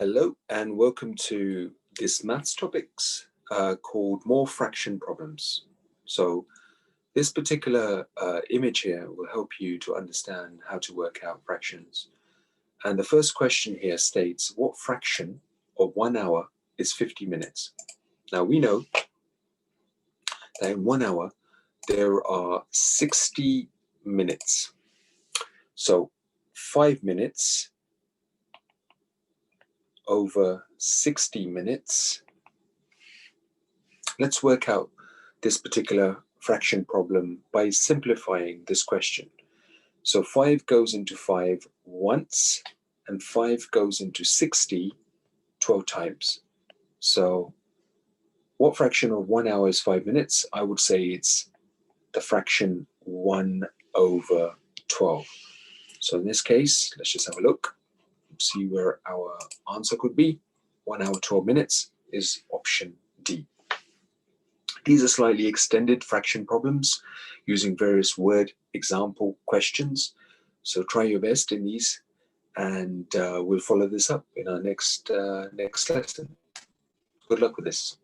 Hello and welcome to this maths topics called More Fraction Problems. So this particular image here will help you to understand how to work out fractions. And the first question here states, what fraction of 1 hour is 50 minutes? Now we know that in 1 hour there are 60 minutes. So 5 minutes over 60 minutes. Let's work out this particular fraction problem by simplifying this question. So 5 goes into 5 once, and 5 goes into 60 12 times. So what fraction of 1 hour is 5 minutes? I would say it's the fraction 1 over 12. So in this case, let's just have a look, see where our answer could be. 1 hour 12 minutes is option D. These are slightly extended fraction problems using various word example questions. So try your best in these, and we'll follow this up in our next lesson. Good luck with this.